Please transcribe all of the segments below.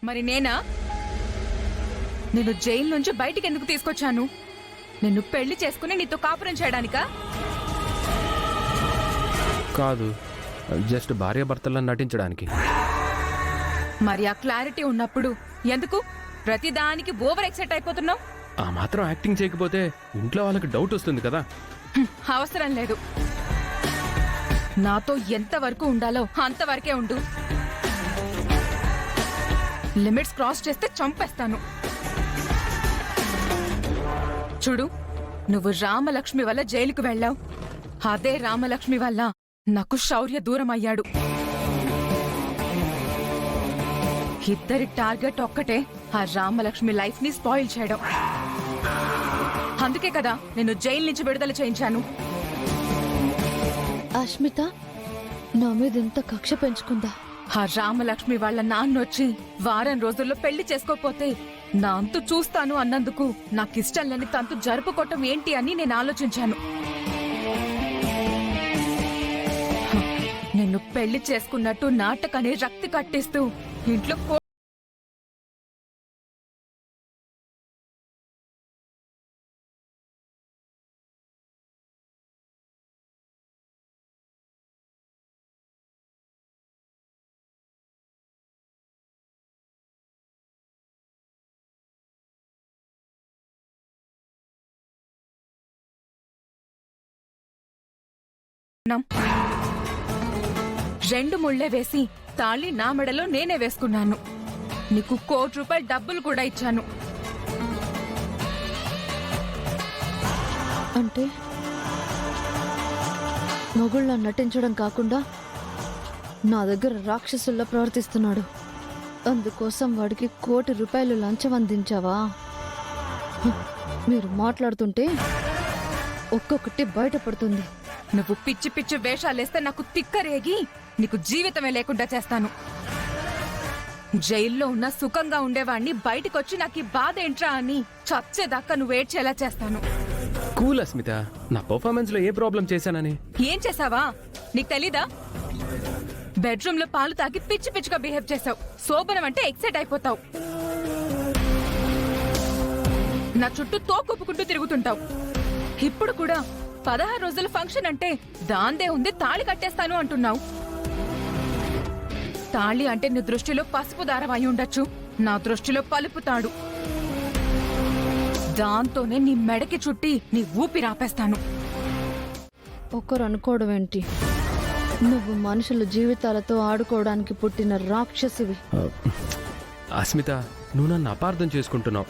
మరి నేనా? నేను జైలు నుంచి బయటికి ఎందుకు తీసుకొచ్చాను? నిన్ను పెళ్లి చేసుకుని నీతో కాపురం చేయడానికా? కాదు, జస్ట్ భార్యాభర్తలను నటించడానికి. మరి ఆ క్లారిటీ ఉన్నప్పుడు ఎందుకు ప్రతిదానికి ఓవర్ ఎక్సైట్ అయిపోతున్నావు? ఆ మాత్రం యాక్టింగ్ చేయకపోతే ఇంట్లో వాళ్ళకి డౌట్ వస్తుంది కదా. అవసరం లేదు. నాతో ఎంతవరకు ఉండాలో అంతవరకే ఉండు. లిమిట్స్ క్రాస్ చేస్తే చంపేస్తాను. చూడు, నువ్వు రామలక్ష్మి వల్ల జైలుకు వెళ్ళావు. అదే రామలక్ష్మి వల్ల నాకు శౌర్య దూరం అయ్యాడు. ఇద్దరి టార్గెట్ ఒక్కటే, ఆ రామలక్ష్మి లైఫ్ ని స్పాయిల్ చేయడం. అందుకే కదా నేను జైలు నుంచి విడుదల చేయించాను. అస్మిత నా మీద ఇంత కక్ష పెంచుకుందా? ఆ రామలక్ష్మి వాళ్ళ నాన్నొచ్చి వారం రోజుల్లో పెళ్లి చేసుకోపోతే నా అంతు చూస్తాను అన్నందుకు నాకిష్టం లేని తంతు జరుపుకోవటం ఏంటి అని నేను ఆలోచించాను. నిన్ను పెళ్లి చేసుకున్నట్టు నాటకాన్ని రక్తి కట్టిస్తూ ఇంట్లో రెండు ముళ్లే వేసి తాళి నా మెడలో నేనే వేసుకున్నాను. నీకు ₹1,00,00,000 డబ్బులు కూడా ఇచ్చాను. అంటే మొగుళ్ళ నటించడం కాకుండా నా దగ్గర రాక్షసుల్లా ప్రవర్తిస్తున్నాడు. అందుకోసం వాడికి ₹1,00,00,000 లంచం అందించావా? మీరు మాట్లాడుతుంటే ఒక్కొక్కటి బయటపడుతుంది. నువ్వు పిచ్చి పిచ్చి వేషాలేస్తే నాకు తిక్కరేగి నీకు జీవితమే లేకుండా చేస్తాను. జైల్లో ఉన్న సుఖంగా ఉండేవాణ్ణి బయటకొచ్చి నాకు ఈ బాధ ఏంట్రా అని చచ్చేదాకా నువ్వు ఏడ్చేలా చేస్తాను. కూల్ అస్మిత, నా పర్ఫార్మెన్స్ లో ఏ ప్రాబ్లం చేశానని? ఏం చేసావా నీకు తెలీదా? బెడ్రూమ్ లో పాలు తాగి పిచ్చి పిచ్చిగా బిహేవ్ చేసావు. శోభనం అంటే ఎక్సైట్ అయిపోతావు. నా చుట్టూ తోకొప్పుకుంటూ తిరుగుతుంటావు. ఇప్పుడు కూడా 16 రోజుల ఫంక్షన్ అంటే దాందే ఉంది, తాళి కట్టేస్తాను అంటున్నావు. తాళి అంటే నీ దృష్టిలో పసుపు దారం అయి ఉండొచ్చు, నా దృష్టిలో పలుపు తాడు. దాంతోనే నీ మెడకి చుట్టి నీ ఊపిరాపేస్తాను. ఒకరు అనుకోవడం ఏంటి? నువ్వు మనుషుల జీవితాలతో ఆడుకోవడానికి పుట్టిన రాక్షసివి. అస్మిత, నువ్వు నన్ను అపార్థం చేసుకుంటున్నావు.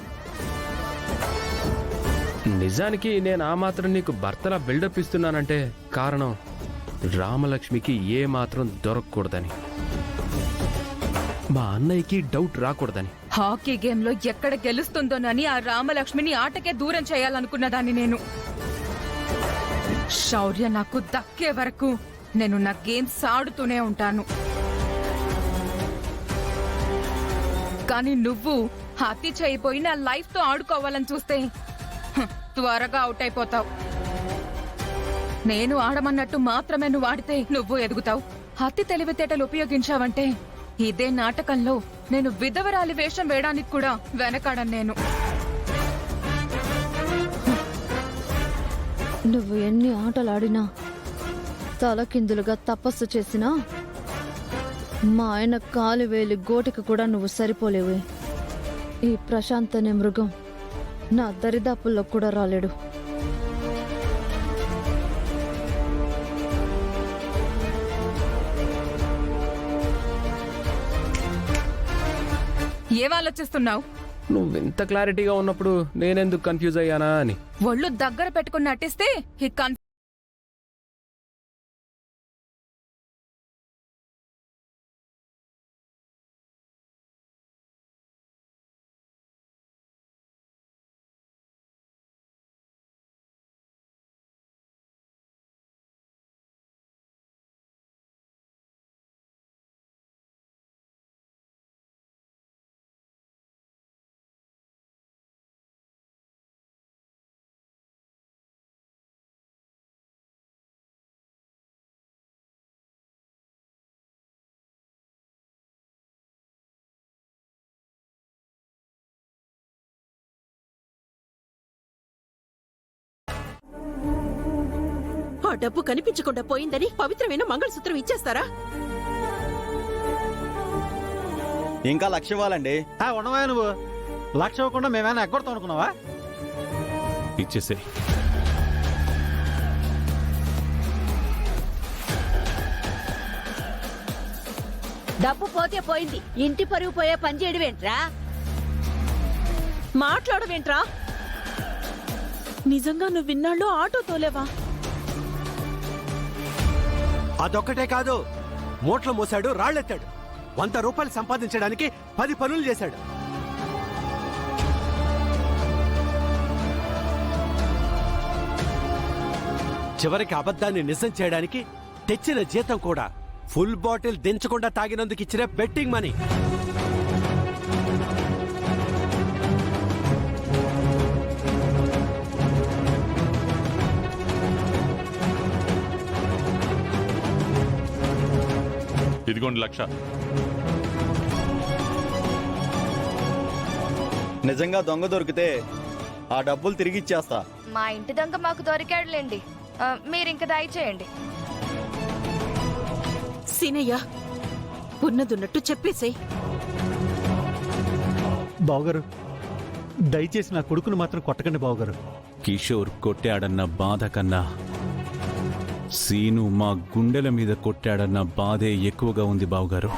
నిజానికి నేను ఆ మాత్రం నీకు భర్తలా బిల్డప్ ఇస్తున్నానంటే కారణం రామలక్ష్మికి ఏ మాత్రం దొరకకూడదని, మా అన్నయ్యకి డౌట్ రాకూడదని. హాకీ గేమ్ లో ఎక్కడ గెలుస్తుందోనని ఆ రామలక్ష్మిని ఆటకే దూరం చేయాలనుకున్నదాన్ని నేను. శౌర్య నాకు దక్కే వరకు నేను నా గేమ్స్ ఆడుతూనే ఉంటాను. కానీ నువ్వు హత్య చేయిపోయి నా లైఫ్ తో ఆడుకోవాలని చూస్తే త్వరగా అవుట్ అయిపోతావు. నేను ఆడమన్నట్టు మాత్రమే నువ్వు ఆడితే నువ్వు ఎదుగుతావు. హత్య తెలివితేటలు ఉపయోగించావంటే ఇదే నాటకంలో నేను విధవరాలి వేషం వేయడానికి కూడా వెనకాడను నేను. నువ్వు ఎన్ని ఆటలాడినా తలకిందులుగా తపస్సు చేసినా మా ఆయన కాలువేలి గోటికి కూడా నువ్వు సరిపోలేవే. ఈ ప్రశాంత్ అనే మృగం నా దరిదాపుల్లో కూడా రాలేడు. ఏం ఆలోచిస్తున్నావు? నువ్వింత క్లారిటీగా ఉన్నప్పుడు నేనెందుకు కన్ఫ్యూజ్ అయ్యానా అని. ఒళ్ళు దగ్గర పెట్టుకుని నటిస్తే ఈ ఆ డబ్బు కనిపించకుండా పోయిందని పవిత్రమైన మంగళసూత్రం ఇచ్చేస్తారా? ఇంకా 1,00,000 ఇవ్వాలండి. ఉండవా నువ్వు? 1,00,000 ఇవ్వకుండా మేమేమైనా ఎగ్గొడతాం అనుకున్నావా? ఇచ్చేసే. డబ్బు పోతే పోయింది, ఇంటి పరుగు పోయే పని చేయడమేంట్రా? మాట్లాడవేంట్రా? నిజంగా నువ్వు విన్నాళ్ళు ఆటో తోలేవా? అదొక్కటే కాదు, మూట్లు మోసాడు, రాళ్లెత్తాడు. 100 రూపాయలు సంపాదించడానికి 10 పనులు చేశాడు. చివరికి అబద్ధాన్ని నిజం చేయడానికి తెచ్చిన జీతం కూడా ఫుల్ బాటిల్ దించకుండా తాగినందుకు ఇచ్చిన బెట్టింగ్ మనీ. ఇదిగోండి 1,00,000. నిజంగా దొంగ దొరికితే ఆ డబ్బులు తిరిగి ఇచ్చేస్తా. మా ఇంటి దొంగ మాకు దొరికాడులేండి. మీరింక దయచేయండి. సీనయ్య, ఉన్నదున్నట్టు చెప్పేసేయ్. బావగారు, దయచేసి నా కొడుకును మాత్రం కొట్టకండి బావగారు. కిషోర్ కొట్టాడన్న బాధ కన్నా సీను మా గుండెల మీద కొట్టాడన్న బాధే ఎక్కువగా ఉంది బావగారు.